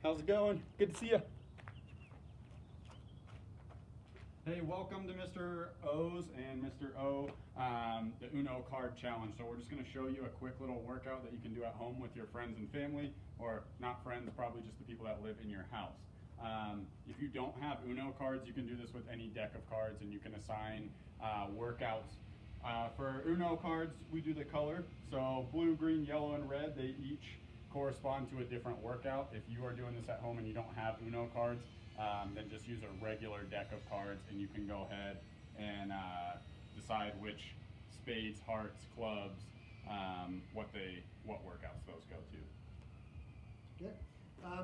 How's it going? Good to see you. Hey, welcome to Mr. O's and Mr. O, the Uno Card Challenge. So we're just going to show you a quick little workout that you can do at home with your friends and family, or not friends, probably just the people that live in your house. If you don't have Uno cards, you can do this with any deck of cards, and you can assign workouts. For Uno cards, we do the color. So blue, green, yellow, and red, they each correspond to a different workout. If you are doing this at home and you don't have Uno cards, then just use a regular deck of cards, and you can go ahead and decide which spades, hearts, clubs, what workouts those go to. Okay.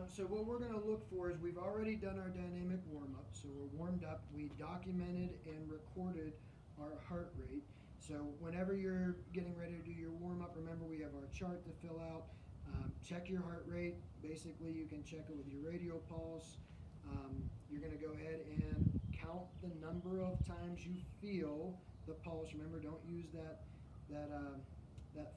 So what we're going to look for is we've already done our dynamic warm-up. So we're warmed up. We documented and recorded our heart rate. So whenever you're getting ready to do your warm-up, remember we have our chart to fill out. Check your heart rate. Basically, you can check it with your radial pulse. You're going to go ahead and count the number of times you feel the pulse. Remember, don't use that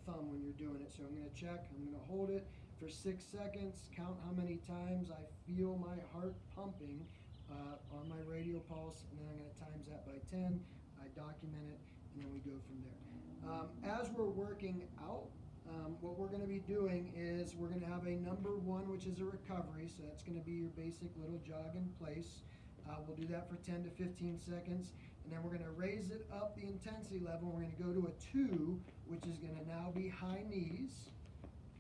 thumb when you're doing it. So I'm going to check. I'm going to hold it for 6 seconds. Count how many times I feel my heart pumping on my radial pulse, and then I'm going to times that by 10. I document it, and then we go from there. As we're working out, what we're going to be doing is we're going to have a number 1, which is a recovery. So that's going to be your basic little jog in place. We'll do that for 10 to 15 seconds. And then we're going to raise it up the intensity level. We're going to go to a 2, which is going to now be high knees.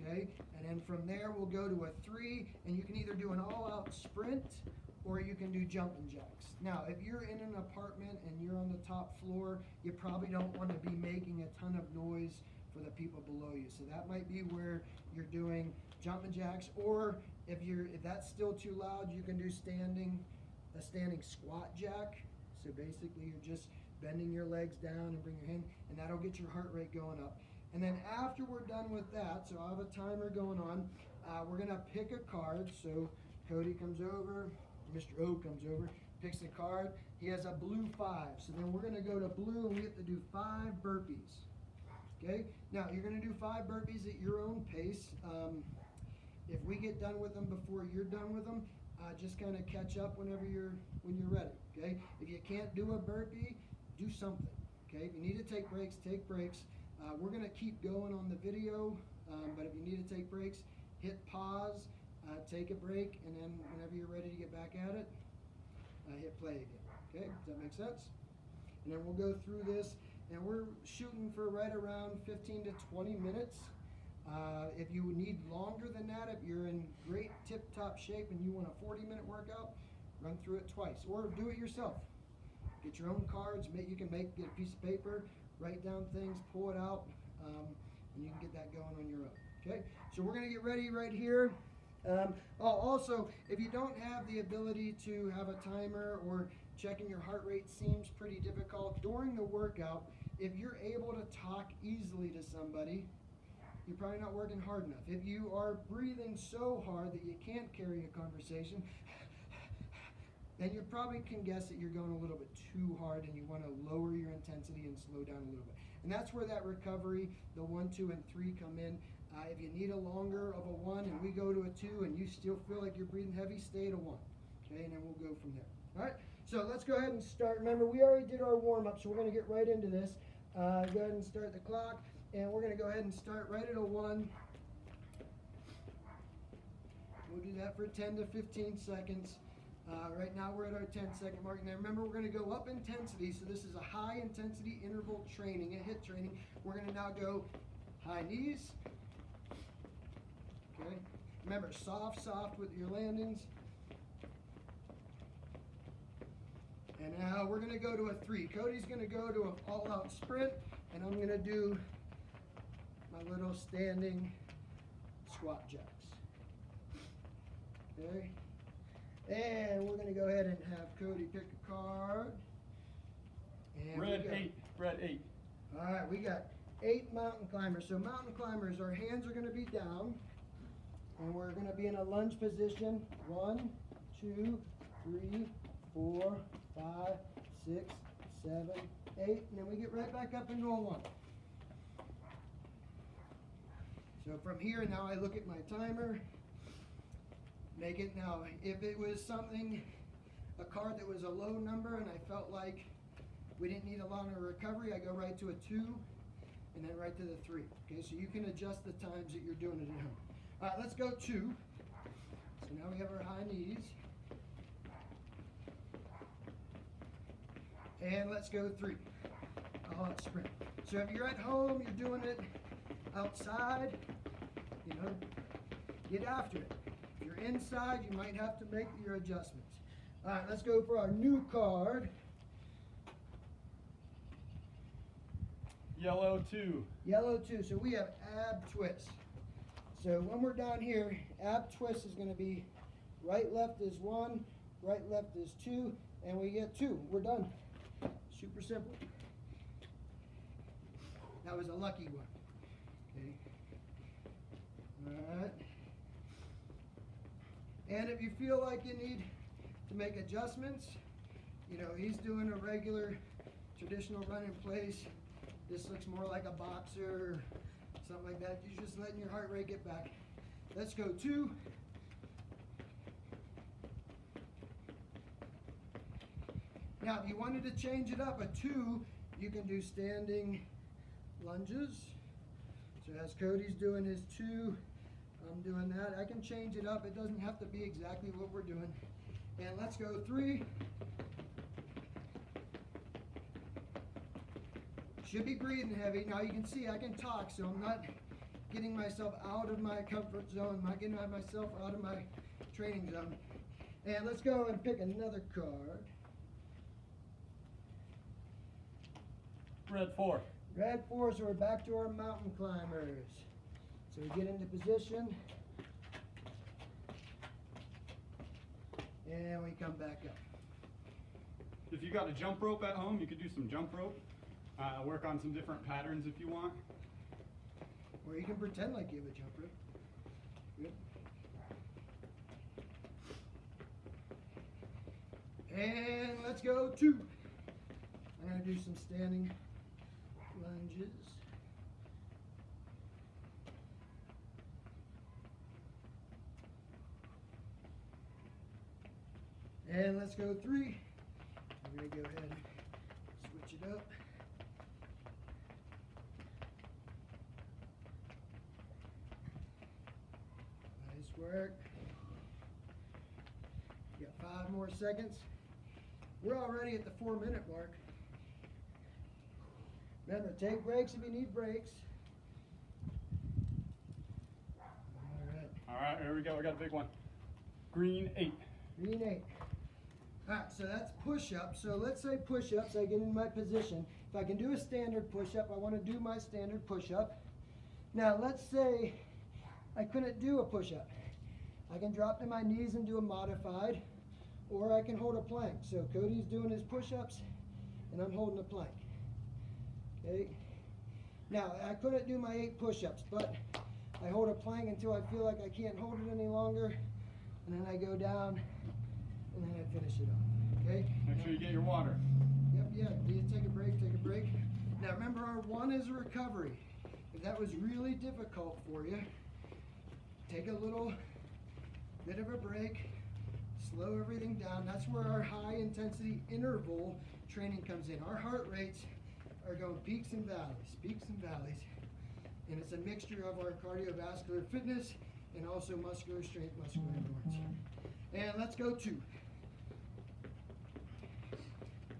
Okay. And then from there, we'll go to a 3. And you can either do an all-out sprint or you can do jumping jacks. Now, if you're in an apartment and you're on the top floor, you probably don't want to be making a ton of noise for the people below you. So that might be where you're doing jumping jacks, or if that's still too loud, you can do a standing squat jack. So basically you're just bending your legs down and bring your hand, and that'll get your heart rate going up. And then after we're done with that, so I have a timer going on, we're gonna pick a card. So Cody comes over, Mr. O comes over, picks a card. He has a blue 5. So then we're gonna go to blue, and we have to do 5 burpees. Okay, now you're going to do 5 burpees at your own pace. If we get done with them before you're done with them, just kind of catch up when you're ready. Okay, if you can't do a burpee, do something. Okay, if you need to take breaks, take breaks. We're going to keep going on the video, but if you need to take breaks, hit pause, take a break, and then whenever you're ready to get back at it, hit play again. Okay, does that make sense? And then we'll go through this. And we're shooting for right around 15 to 20 minutes. If you need longer than that, if you're in great tip-top shape and you want a 40-minute workout, run through it twice. Or do it yourself. Get your own cards. You can get a piece of paper, write down things, pull it out, and you can get that going on your own. Okay? So we're going to get ready right here. Also, if you don't have the ability to have a timer, or checking your heart rate seems pretty difficult during the workout, if you're able to talk easily to somebody, you're probably not working hard enough. If you are breathing so hard that you can't carry a conversation, then you probably can guess that you're going a little bit too hard, and you want to lower your intensity and slow down a little bit. And that's where that recovery, the 1, 2, and 3 come in. If you need a longer of a 1 and we go to a 2 and you still feel like you're breathing heavy, stay at a 1. Okay, and then we'll go from there. All right, so let's go ahead and start. Remember, we already did our warm-up, so we're going to get right into this. Go ahead and start the clock, and we're going to go ahead and start right at a 1. We'll do that for 10 to 15 seconds. Right now we're at our 10-second mark. Now remember, we're going to go up intensity, so this is a high-intensity interval training, a HIIT training. We're going to now go high knees. Okay. Remember, soft with your landings. And now we're going to go to a 3. Cody's going to go to an all-out sprint, and I'm going to do my little standing squat jacks. Okay. And we're going to go ahead and have Cody pick a card. And Red 8. All right, we got 8 mountain climbers. So mountain climbers, our hands are going to be down, and we're going to be in a lunge position. 1, 2, 3, 4, 5, 6, 7, 8, and then we get right back up and go on 1. So from here, now I look at my timer, make it now. If it was something, a card that was a low number and I felt like we didn't need a longer recovery, I go right to a 2 and then right to the 3. Okay, so you can adjust the times that you're doing it at home. All right, let's go 2. So now we have our high knees. And let's go 3. Sprint. So if you're at home, you're doing it outside, you know, get after it. If you're inside, you might have to make your adjustments. All right, let's go for our new card. Yellow 2. Yellow 2. So we have ab twist. So when we're down here, ab twist is going to be right left is 1, right left is 2, and we get 2. We're done. Super simple. That was a lucky one. Okay. All right. And if you feel like you need to make adjustments, you know, he's doing a regular traditional run in place. This looks more like a boxer or something like that. You're just letting your heart rate get back. Let's go 2. Now, if you wanted to change it up, a 2, you can do standing lunges. So as Cody's doing his 2, I'm doing that. I can change it up. It doesn't have to be exactly what we're doing. And let's go 3. Should be breathing heavy. Now you can see I can talk, so I'm not getting myself out of my comfort zone. I'm not getting myself out of my training zone. And let's go and pick another card. Red 4. Red 4, so we're back to our mountain climbers. So we get into position. And we come back up. If you got a jump rope at home, you could do some jump rope. Work on some different patterns if you want. Or you can pretend like you have a jump rope. Good. And let's go 2. I'm going to do some standing lunges. And let's go 3. I'm going to go ahead and switch it up. Nice work. You got 5 more seconds. We're already at the 4-minute mark. Remember, take breaks if you need breaks. All right, here we go. We got a big one. Green 8. Green 8. All right, so that's push-ups. So let's say push-ups, I get in my position. If I can do a standard push-up, I want to do my standard push-up. Now, let's say I couldn't do a push-up. I can drop to my knees and do a modified, or I can hold a plank. So Cody's doing his push-ups, and I'm holding a plank. Okay. Now, I couldn't do my 8 push-ups, but I hold a plank until I feel like I can't hold it any longer, and then I go down, and then I finish it off. Okay? Make sure you get your water. Yep, yeah. Do you take a break? Take a break. Now, remember, our 1 is a recovery. If that was really difficult for you, take a little bit of a break, slow everything down. That's where our high intensity interval training comes in. Our heart rates are going peaks and valleys, and it's a mixture of our cardiovascular fitness and also muscular strength, muscular endurance. And let's go 2.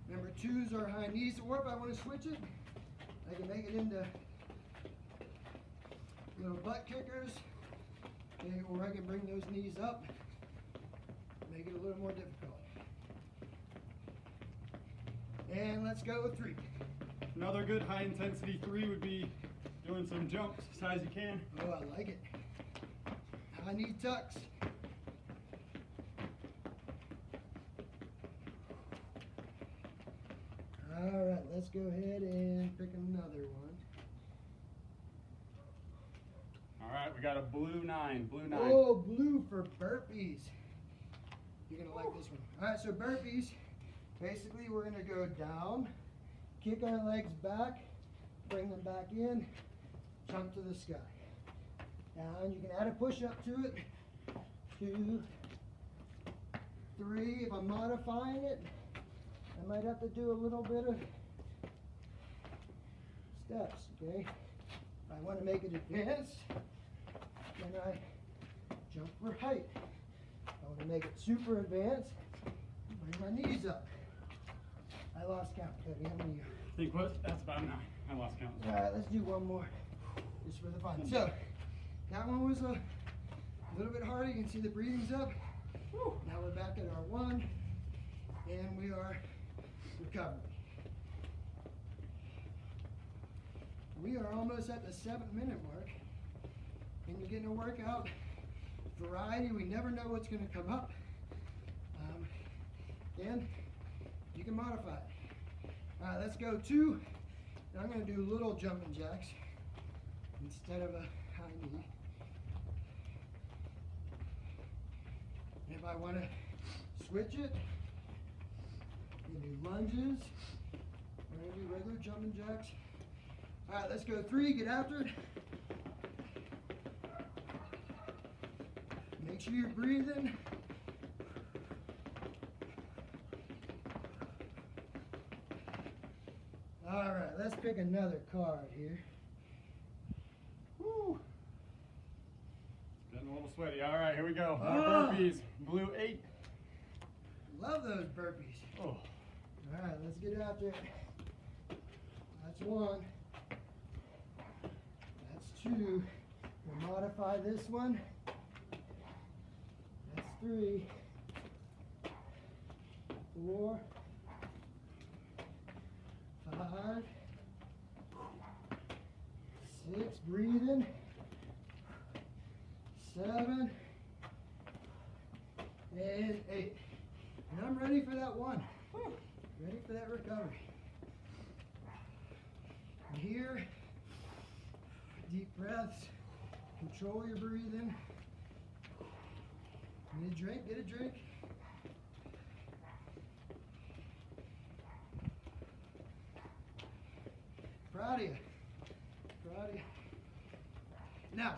Remember, 2s are high knees, or if I want to switch it, I can make it into little butt kickers, okay, or I can bring those knees up, make it a little more difficult. And let's go 3. Another good high intensity 3 would be doing some jumps as high as you can. Oh, I like it. High knee tucks. All right, let's go ahead and pick another one. All right, we got a blue 9. Blue 9. Oh, blue for burpees. You're gonna like this one. All right, so burpees. Basically, we're gonna go down, kick our legs back, bring them back in, jump to the sky. Down, you can add a push-up to it. 2, 3, if I'm modifying it, I might have to do a little bit of steps, okay? If I want to make it advanced, then I jump for height. If I want to make it super advanced, bring my knees up. I lost count, Cody. How many? I think what? That's about 9. I lost count. All right, let's do one more, just for the fun. So, that one was a little bit harder. You can see the breathing's up. Woo. Now we're back at our 1, and we are recovering. We are almost at the 7-minute mark, and you're getting a workout variety. We never know what's going to come up, and you can modify it. All right, let's go 2. Now I'm going to do little jumping jacks instead of a high knee. If I want to switch it, you can do lunges. We're going to do regular jumping jacks. All right, let's go 3, get after it. Make sure you're breathing. All right, let's pick another card here. Woo. Getting a little sweaty. All right, here we go. Our burpees. Blue 8. Love those burpees. Oh. All right, let's get after it. That's 1. That's 2. We'll modify this one. That's 3. 4. 5. 6. Breathing. 7. And 8. And I'm ready for that 1. Ready for that recovery. And here, deep breaths. Control your breathing. Need a drink? Get a drink. Proud of you. Proud of you. Now,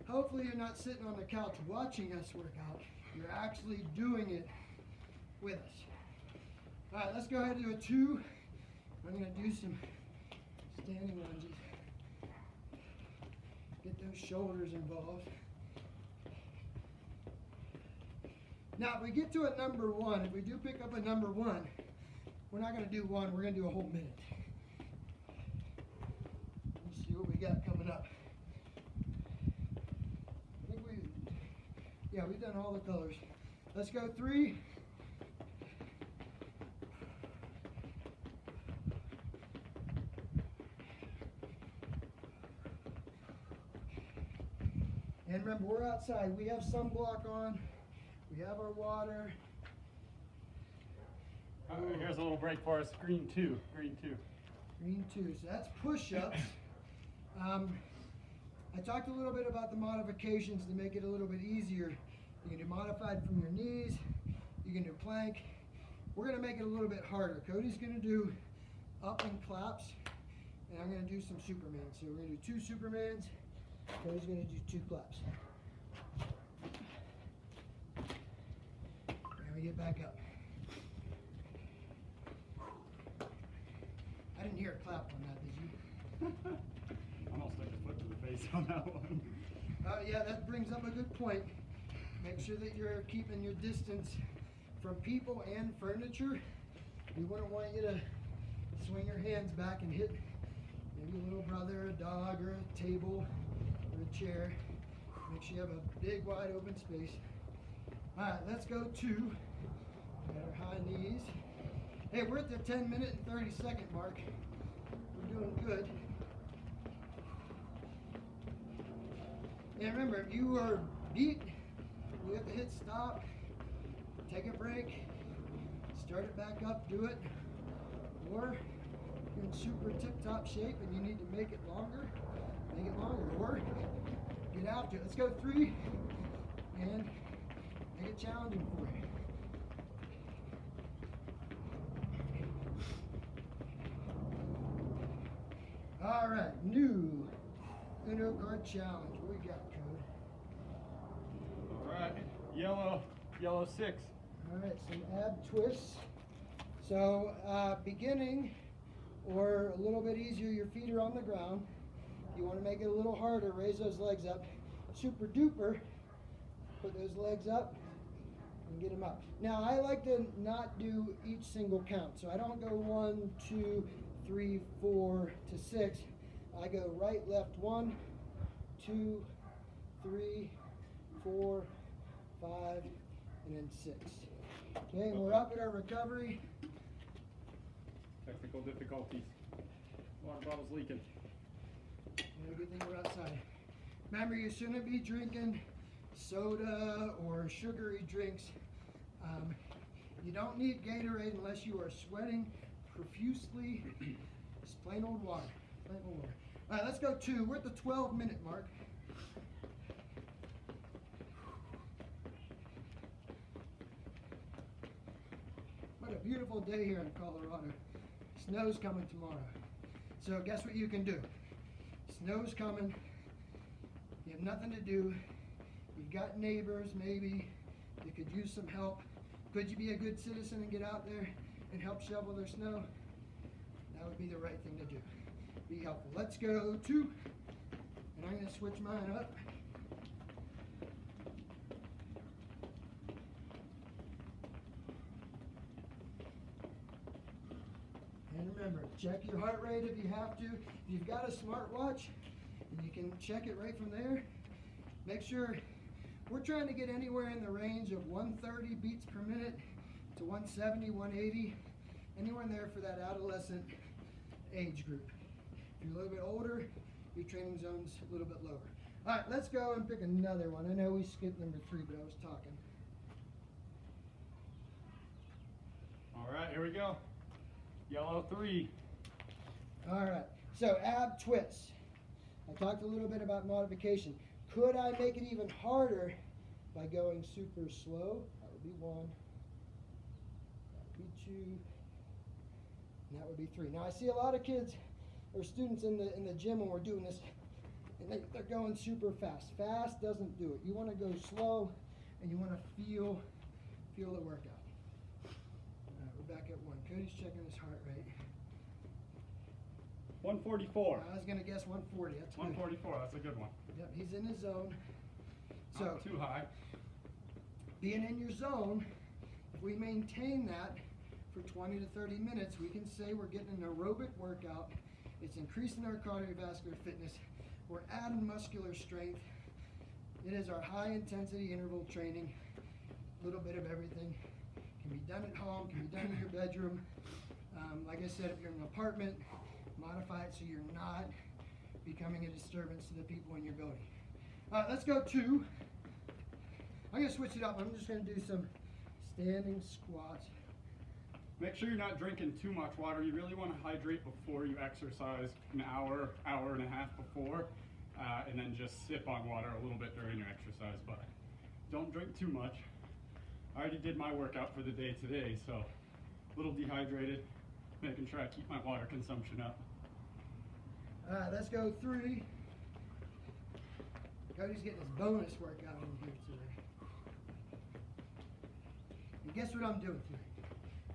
hopefully you're not sitting on the couch watching us work out. You're actually doing it with us. All right, let's go ahead and do a 2. I'm going to do some standing lunges. Get those shoulders involved. Now, if we get to a number 1, if we do pick up a number 1, we're not going to do 1, we're going to do a whole minute. Let's see what we got coming up. I think we've done all the colors. Let's go 3. And remember, we're outside. We have sunblock on. We have our water. Here's a little break for us. Green 2. Green 2. Green 2. So that's push-ups. I talked a little bit about the modifications to make it a little bit easier. You can do modified from your knees. You can do plank. We're going to make it a little bit harder. Cody's going to do up and claps, and I'm going to do some Supermans. So we're going to do 2 Supermans. Cody's going to do 2 claps. And we get back up. I didn't hear a clap on that, did you? Almost took a foot to the face on that one. Yeah, that brings up a good point. Make sure that you're keeping your distance from people and furniture. We wouldn't want you to swing your hands back and hit maybe a little brother, a dog, or a table, or a chair. Make sure you have a big, wide open space. All right, let's go 2. Got our high knees. Hey, we're at the 10-minute and 30-second mark. We're doing good. And remember, if you are beat, you have to hit stop, take a break, start it back up, do it. Or you're in super tip-top shape and you need to make it longer, or get after it. Let's go 3 and make it challenging for you. All right, new. Uno card challenge. What we got, Code? All right, yellow 6. All right, some ab twists. So beginning or a little bit easier, your feet are on the ground. You want to make it a little harder, raise those legs up. Super duper, put those legs up and get them up. Now I like to not do each single count. So I don't go 1, 2, 3, 4 to 6. I go right, left, 1, 2, 3, 4, 5, and then 6. Okay, and we're up at our recovery. Technical difficulties. Water bottle's leaking. And a good thing we're outside. Remember, you shouldn't be drinking soda or sugary drinks. You don't need Gatorade unless you are sweating profusely. Just plain old water. Plain old water. All right, let's go 2. We're at the 12-minute mark. What a beautiful day here in Colorado. Snow's coming tomorrow. So guess what you can do? Snow's coming. You have nothing to do. You've got neighbors maybe. You could use some help. Could you be a good citizen and get out there and help shovel their snow? That would be the right thing to do. Be helpful. Let's go 2. And I'm going to switch mine up. And remember, check your heart rate if you have to. If you've got a smartwatch, and you can check it right from there, make sure we're trying to get anywhere in the range of 130 beats per minute to 170, 180, anywhere in there for that adolescent age group. If you're a little bit older, your training zone's a little bit lower. All right, let's go and pick another one. I know we skipped number 3, but I was talking. All right, here we go. Yellow 3. All right, so ab twists. I talked a little bit about modification. Could I make it even harder by going super slow? That would be 1. That would be 2. And that would be 3. Now I see a lot of kids or students in the gym when we're doing this, and they're going super fast. Fast doesn't do it. You want to go slow, and you want to feel the workout. All right, we're back at 1. Cody's checking his heart rate. 144. I was going to guess 140. That's good. 144, that's a good one. Yep, he's in his zone. So, Not too high. being in your zone, if we maintain that for 20 to 30 minutes, we can say we're getting an aerobic workout. It's increasing our cardiovascular fitness. We're adding muscular strength. It is our high intensity interval training. A little bit of everything. Can be done at home, can be done in your bedroom. Like I said, if you're in an apartment, modify it so you're not becoming a disturbance to the people in your building. All right, let's go 2. I'm going to switch it up. I'm just going to do some standing squats. Make sure you're not drinking too much water. You really want to hydrate before you exercise, an hour and a half before, and then just sip on water a little bit during your exercise, but don't drink too much. I already did my workout for the day today, so a little dehydrated, making sure I keep my water consumption up. All right, let's go 3. Cody's getting his bonus workout in here today. And guess what I'm doing tonight?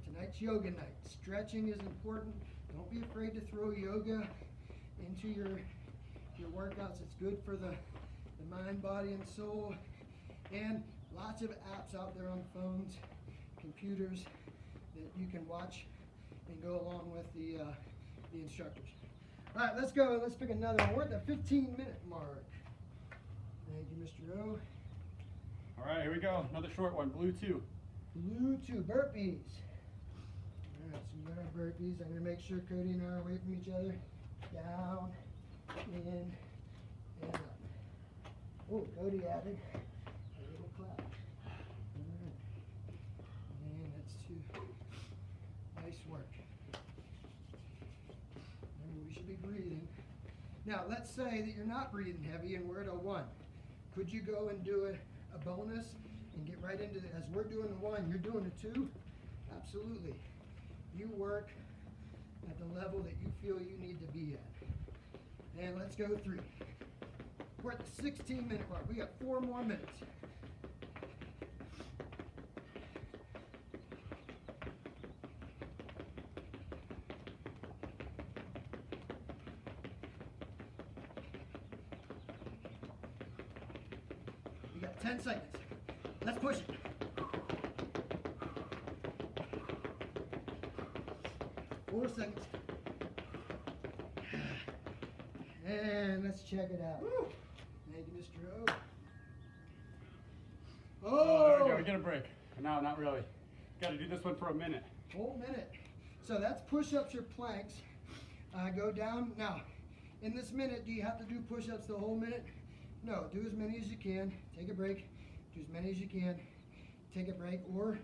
Tonight's yoga night. Stretching is important. Don't be afraid to throw yoga into your workouts. It's good for the mind, body, and soul. And lots of apps out there on phones, computers that you can watch and go along with the instructors. All right, let's go. Let's pick another one. We're at the 15-minute mark. Thank you, Mr. O. All right, here we go. Another short one, blue 2. Blue 2, burpees. All right, so we got our burpees. I'm going to make sure Cody and I are away from each other. Down, in, and up. Oh, Cody added a little clap. All right. And that's 2. Nice work. Remember, we should be breathing. Now, let's say that you're not breathing heavy and we're at a 1. Could you go and do a bonus and get right into it? As we're doing a 1, you're doing a 2? Absolutely. You work at the level that you feel you need to be at. And let's go 3. We're at the 16-minute mark. We got 4 more minutes. We got 10 seconds. Let's push it. 4 seconds. And let's check it out. Woo. Thank you, Mr. O. Oh, there we go. Oh! We get a break. No, not really. Got to do this one for a minute. Whole minute. So that's push-ups or planks. Go down. Now, in this minute, do you have to do push-ups the whole minute? No. Do as many as you can. Take a break. Do as many as you can. Take a break. Or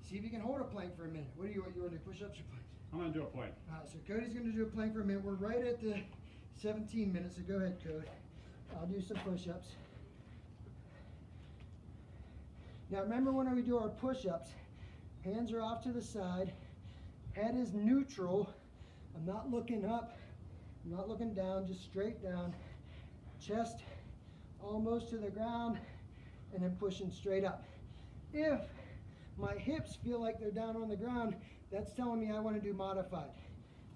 see if you can hold a plank for a minute. What do you want to do? Push-ups or planks? I'm going to do a plank. So Cody's going to do a plank for a minute. We're right at the 17 minutes, so go ahead, Cody. I'll do some push-ups. Now remember when we do our push-ups, hands are off to the side, head is neutral. I'm not looking up, I'm not looking down, just straight down. Chest almost to the ground, and then pushing straight up. If my hips feel like they're down on the ground, that's telling me I want to do modified.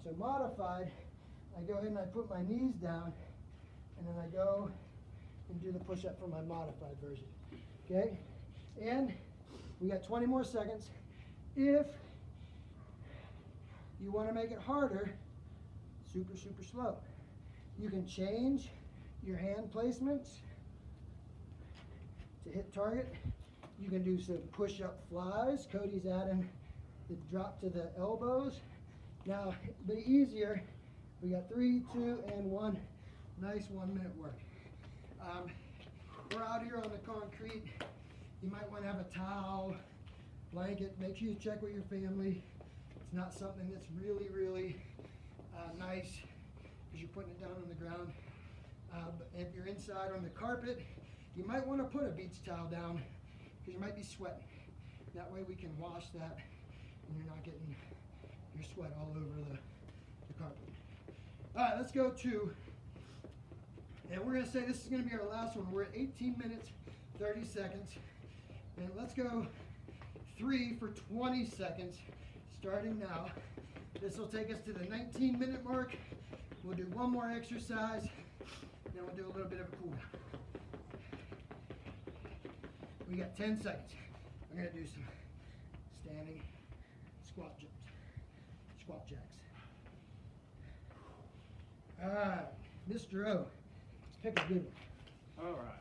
So modified, I go ahead and I put my knees down, and then I go and do the push-up for my modified version. Okay? And we got 20 more seconds. If you want to make it harder, super, super slow. You can change your hand placements to hit target. You can do some push-up flies. Cody's adding the drop to the elbows. Now, a bit easier. We got 3, 2, and 1. Nice 1 minute work. We're out here on the concrete. You might want to have a towel, blanket. Make sure you check with your family. It's not something that's really, really nice because you're putting it down on the ground. But if you're inside on the carpet, you might want to put a beach towel down because you might be sweating. That way we can wash that and you're not getting your sweat all over the carpet. All right, let's go to, and we're going to say this is going to be our last one. We're at 18 minutes, 30 seconds. And let's go 3 for 20 seconds, starting now. This will take us to the 19-minute mark. We'll do one more exercise, then we'll do a little bit of a cool down. We got 10 seconds. I'm going to do some standing squat jumps, squat jacks. All right, Mr. O, let's pick a good one. All right.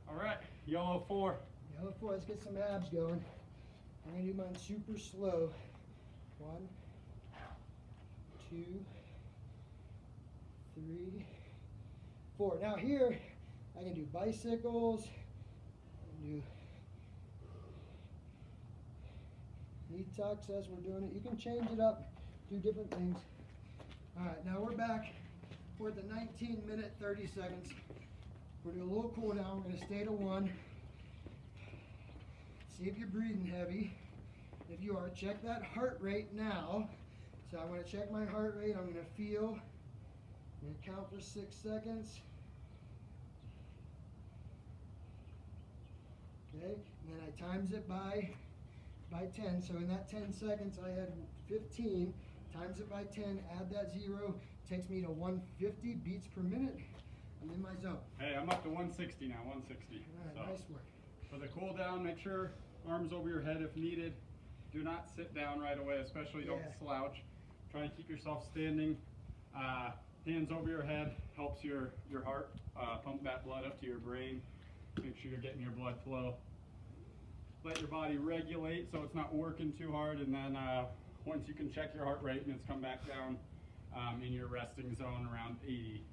All right, yellow 4. Yellow 4, let's get some abs going. I'm going to do mine super slow. 1, 2, 3, 4. Now here, I can do bicycles, I can do knee tucks as we're doing it. You can change it up, do different things. All right, now we're back. We're at the 19-minute, 30 seconds. We're doing a little cool down. We're going to stay to 1. See if you're breathing heavy. If you are, check that heart rate now. So I'm going to check my heart rate. I'm going to feel. I'm going to count for 6 seconds. Okay, and then I times it by 10. So in that 10 seconds, I had 15. Times it by 10, add that 0. Takes me to 150 beats per minute. I'm in my zone. Hey, I'm up to 160 now, 160. All right, So, nice work. for the cool down, make sure arms over your head if needed. Do not sit down right away, especially don't Yeah. slouch. Try and keep yourself standing. Hands over your head helps your heart pump that blood up to your brain. Make sure you're getting your blood flow. Let your body regulate so it's not working too hard, and then once you can check your heart rate and it's come back down in your resting zone around 80,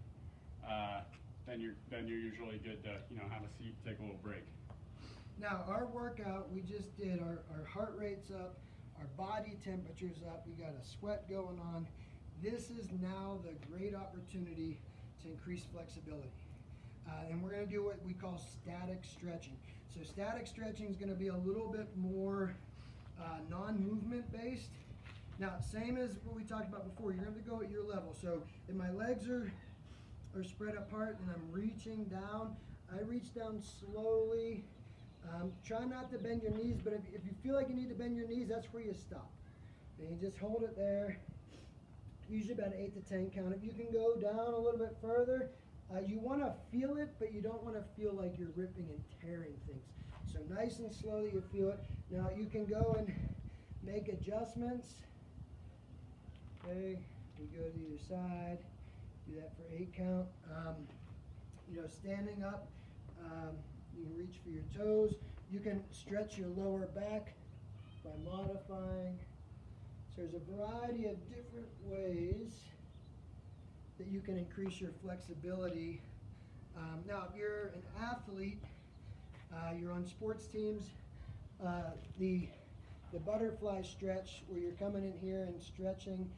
then you're usually good to have a seat, take a little break. Now our workout we just did, our heart rate's up, our body temperature's up, we got a sweat going on. This is now the great opportunity to increase flexibility. And we're going to do what we call static stretching. So static stretching is going to be a little bit more non-movement based. Now, same as what we talked about before, you're going to go at your level. So if my legs are are spread apart and I'm reaching down. I reach down slowly. Try not to bend your knees, but if you feel like you need to bend your knees, that's where you stop. And you just hold it there. Usually about 8 to 10 count. If you can go down a little bit further, you want to feel it, but you don't want to feel like you're ripping and tearing things. So nice and slow that you feel it. Now you can go and make adjustments. Okay, we go to either side. Do that for 8 count. Standing up, you can reach for your toes. You can stretch your lower back by modifying. So there's a variety of different ways that you can increase your flexibility. Now, if you're an athlete, you're on sports teams, the butterfly stretch where you're coming in here and stretching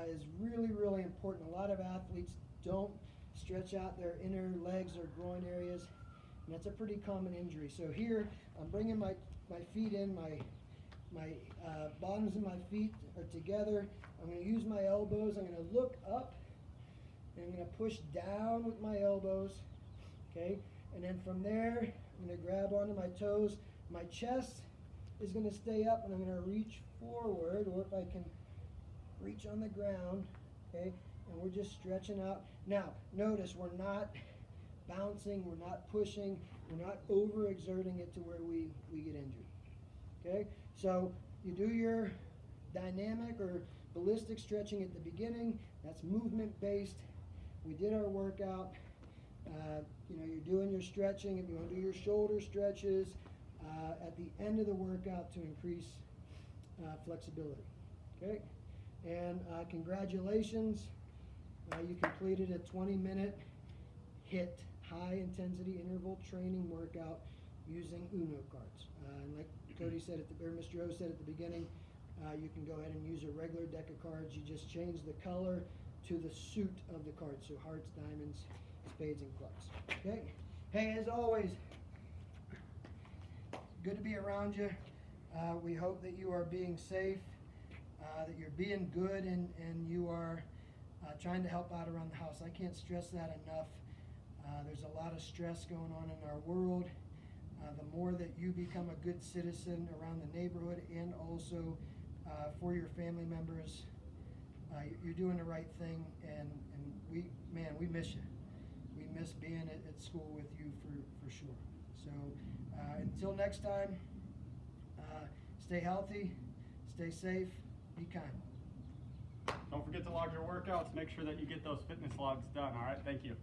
is really, really important. A lot of athletes don't stretch out their inner legs or groin areas, and that's a pretty common injury. So here, I'm bringing my feet in, my bottoms of my feet are together. I'm going to use my elbows. I'm going to look up, and I'm going to push down with my elbows, okay? And then from there, I'm going to grab onto my toes. My chest is going to stay up, and I'm going to reach forward, or if I can reach on the ground, okay? And we're just stretching out. Now, notice we're not bouncing, we're not pushing, we're not overexerting it to where we get injured, okay? So you do your dynamic or ballistic stretching at the beginning. That's movement-based. We did our workout. You're doing your stretching. If you want to do your shoulder stretches at the end of the workout to increase flexibility, okay? And congratulations. You completed a 20-minute HIIT, high-intensity interval training workout using UNO cards. And like Cody said, or Mr. O said at the beginning, you can go ahead and use a regular deck of cards. You just change the color to the suit of the cards, so hearts, diamonds, spades, and clubs. Okay? Hey, as always, good to be around you. We hope that you are being safe, that you're being good, and you are trying to help out around the house. I can't stress that enough. There's a lot of stress going on in our world. The more that you become a good citizen around the neighborhood and also for your family members, you're doing the right thing, and we miss you. We miss being at school with you for sure. So until next time, stay healthy, stay safe, be kind. Don't forget to log your workouts. Make sure that you get those fitness logs done, all right? Thank you.